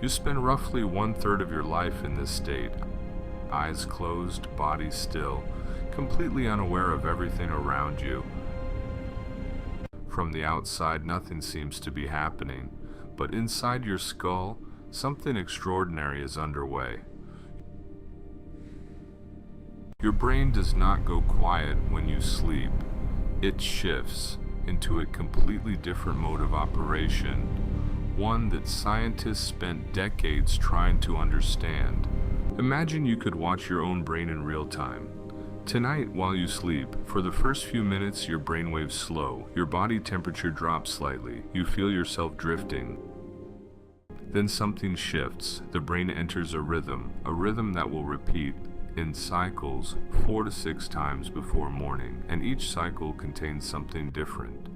You spend roughly 1/3 of your life in this state, eyes closed, body still, completely unaware of everything around you. From the outside, nothing seems to be happening, but inside your skull, something extraordinary is underway. Your brain does not go quiet when you sleep. It shifts into a completely different mode of operation, one that scientists spent decades trying to understand. Imagine you could watch your own brain in real time. Tonight, while you sleep, for the first few minutes your brainwaves slow, your body temperature drops slightly, you feel yourself drifting. Then something shifts, the brain enters a rhythm that will repeat in cycles 4 to 6 times before morning, and each cycle contains something different.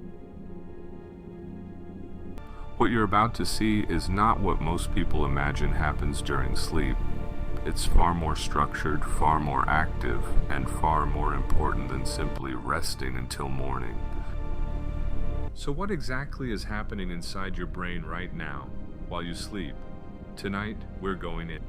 What you're about to see is not what most people imagine happens during sleep. It's far more structured, far more active, and far more important than simply resting until morning. So what exactly is happening inside your brain right now, while you sleep? Tonight, we're going in.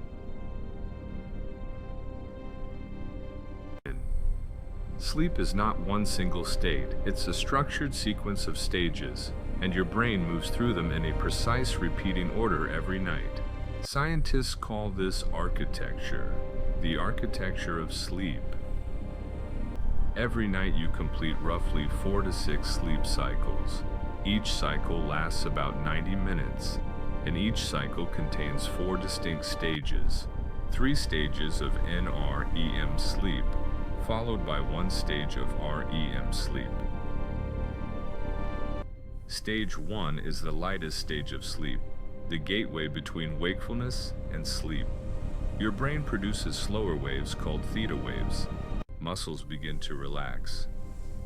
Sleep is not one single state, it's a structured sequence of stages, and your brain moves through them in a precise repeating order every night. Scientists call this architecture, the architecture of sleep. Every night you complete roughly 4 to 6 sleep cycles. Each cycle lasts about 90 minutes, and each cycle contains 4 distinct stages. 3 stages of NREM sleep, followed by 1 stage of REM sleep. Stage 1 is the lightest stage of sleep, the gateway between wakefulness and sleep. Your brain produces slower waves called theta waves. Muscles begin to relax.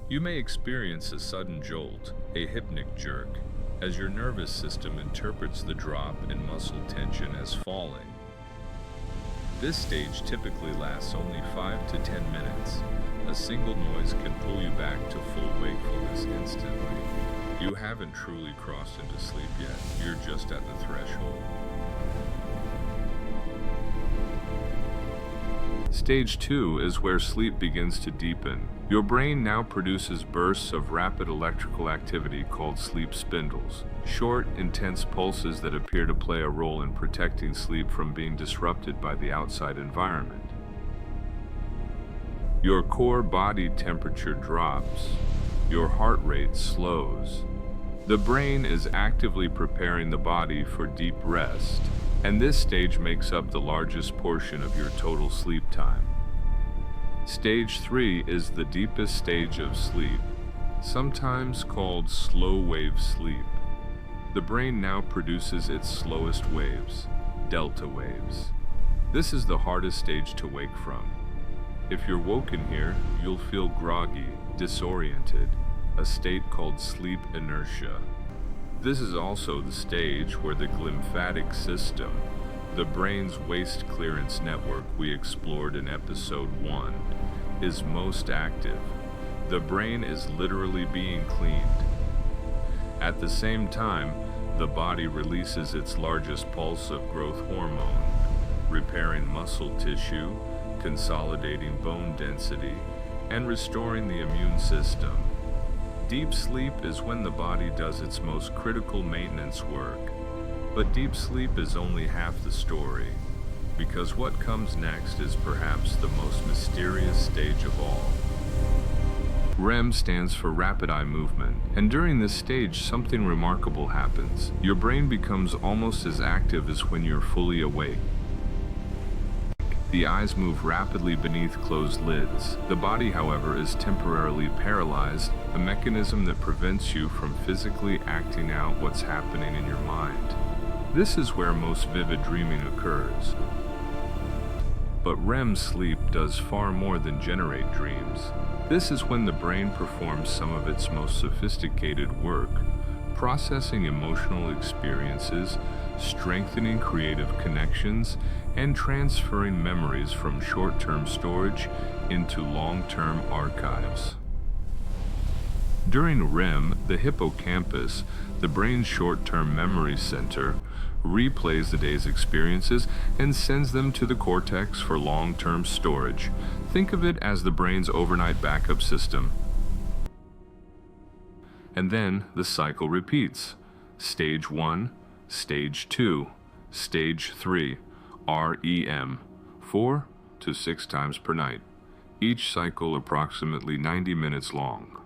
You may experience a sudden jolt, a hypnic jerk, as your nervous system interprets the drop in muscle tension as falling. This stage typically lasts only 5 to 10 minutes. A single noise can pull you back to full wakefulness instantly. You haven't truly crossed into sleep yet, you're just at the threshold. Stage 2 is where sleep begins to deepen. Your brain now produces bursts of rapid electrical activity called sleep spindles, short, intense pulses that appear to play a role in protecting sleep from being disrupted by the outside environment. Your core body temperature drops. Your heart rate slows. The brain is actively preparing the body for deep rest, and this stage makes up the largest portion of your total sleep time. Stage 3 is the deepest stage of sleep, sometimes called slow wave sleep. The brain now produces its slowest waves, delta waves. This is the hardest stage to wake from. If you're woken here, you'll feel groggy, disoriented, a state called sleep inertia. This is also the stage where the glymphatic system, the brain's waste clearance network we explored in episode 1, is most active. The brain is literally being cleaned. At the same time, the body releases its largest pulse of growth hormone, repairing muscle tissue, consolidating bone density, and restoring the immune system. Deep sleep is when the body does its most critical maintenance work. But deep sleep is only half the story, because what comes next is perhaps the most mysterious stage of all. REM stands for rapid eye movement, and during this stage something remarkable happens. Your brain becomes almost as active as when you're fully awake. The eyes move rapidly beneath closed lids. The body, however, is temporarily paralyzed, a mechanism that prevents you from physically acting out what's happening in your mind. This is where most vivid dreaming occurs. But REM sleep does far more than generate dreams. This is when the brain performs some of its most sophisticated work, processing emotional experiences, strengthening creative connections, and transferring memories from short-term storage into long-term archives. During REM, the hippocampus, the brain's short-term memory center, replays the day's experiences, and sends them to the cortex for long-term storage. Think of it as the brain's overnight backup system. And then the cycle repeats. Stage 1, Stage 2, Stage 3, REM, 4 to 6 times per night. Each cycle approximately 90 minutes long.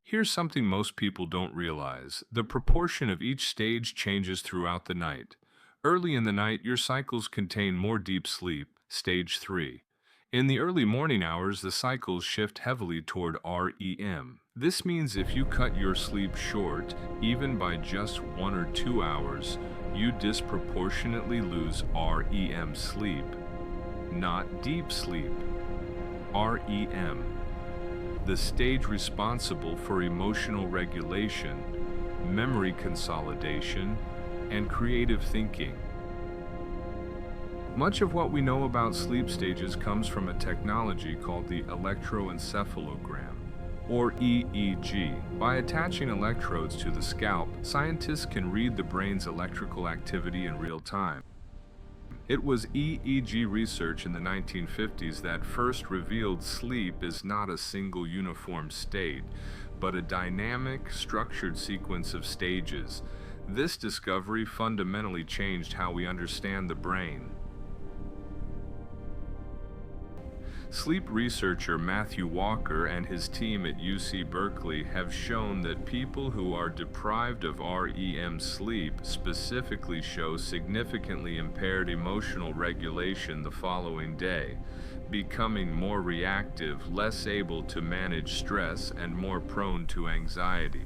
Here's something most people don't realize. The proportion of each stage changes throughout the night. Early in the night, your cycles contain more deep sleep, Stage 3. In the early morning hours, the cycles shift heavily toward REM. This means if you cut your sleep short, even by just 1 or 2 hours, you disproportionately lose REM sleep, not deep sleep. REM, the stage responsible for emotional regulation, memory consolidation, and creative thinking. Much of what we know about sleep stages comes from a technology called the electroencephalogram, or EEG. By attaching electrodes to the scalp, scientists can read the brain's electrical activity in real time. It was EEG research in the 1950s that first revealed sleep is not a single uniform state, but a dynamic, structured sequence of stages. This discovery fundamentally changed how we understand the brain. Sleep researcher Matthew Walker and his team at UC Berkeley have shown that people who are deprived of REM sleep specifically show significantly impaired emotional regulation the following day, becoming more reactive, less able to manage stress, and more prone to anxiety.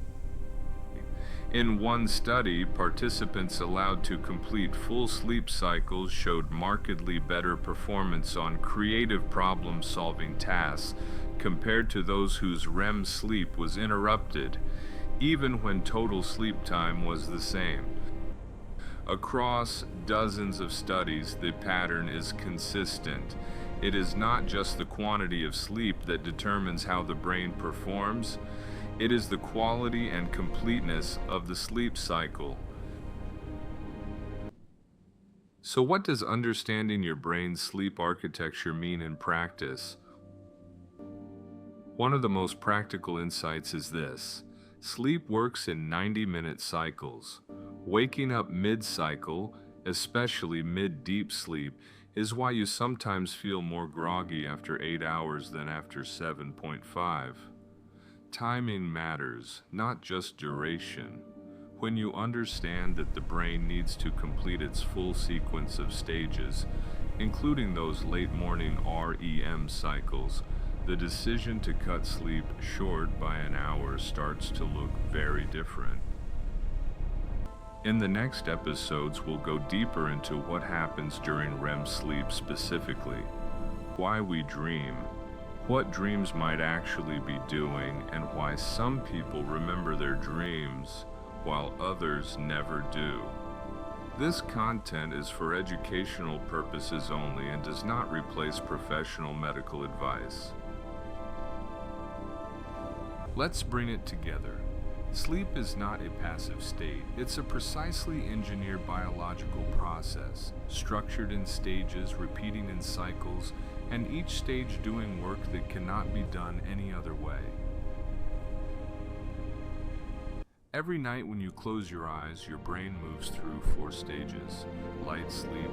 In one study, participants allowed to complete full sleep cycles showed markedly better performance on creative problem-solving tasks compared to those whose REM sleep was interrupted, even when total sleep time was the same. Across dozens of studies, the pattern is consistent. It is not just the quantity of sleep that determines how the brain performs. It is the quality and completeness of the sleep cycle. So what does understanding your brain's sleep architecture mean in practice? One of the most practical insights is this: sleep works in 90-minute cycles. Waking up mid-cycle, especially mid-deep sleep, is why you sometimes feel more groggy after 8 hours than after 7.5. Timing matters, not just duration. When you understand that the brain needs to complete its full sequence of stages, including those late morning REM cycles, the decision to cut sleep short by an hour starts to look very different. In the next episodes, we'll go deeper into what happens during REM sleep specifically, why we dream, what dreams might actually be doing, and why some people remember their dreams while others never do. This content is for educational purposes only and does not replace professional medical advice. Let's bring it together. Sleep is not a passive state. It's a precisely engineered biological process, structured in stages, repeating in cycles, and each stage doing work that cannot be done any other way. Every night when you close your eyes, your brain moves through 4 stages: light sleep,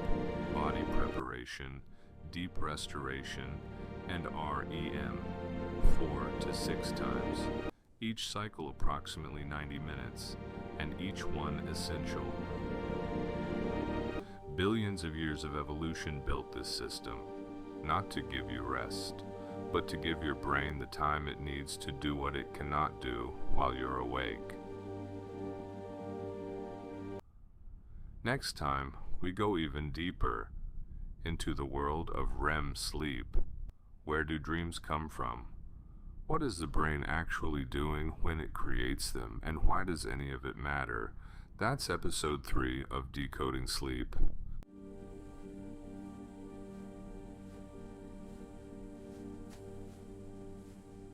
body preparation, deep restoration, and REM, 4 to 6 times. Each cycle approximately 90 minutes, and each one essential. Billions of years of evolution built this system, not to give you rest, but to give your brain the time it needs to do what it cannot do while you're awake. Next time, we go even deeper into the world of REM sleep. Where do dreams come from? What is the brain actually doing when it creates them, and why does any of it matter? That's episode 3 of Decoding Sleep.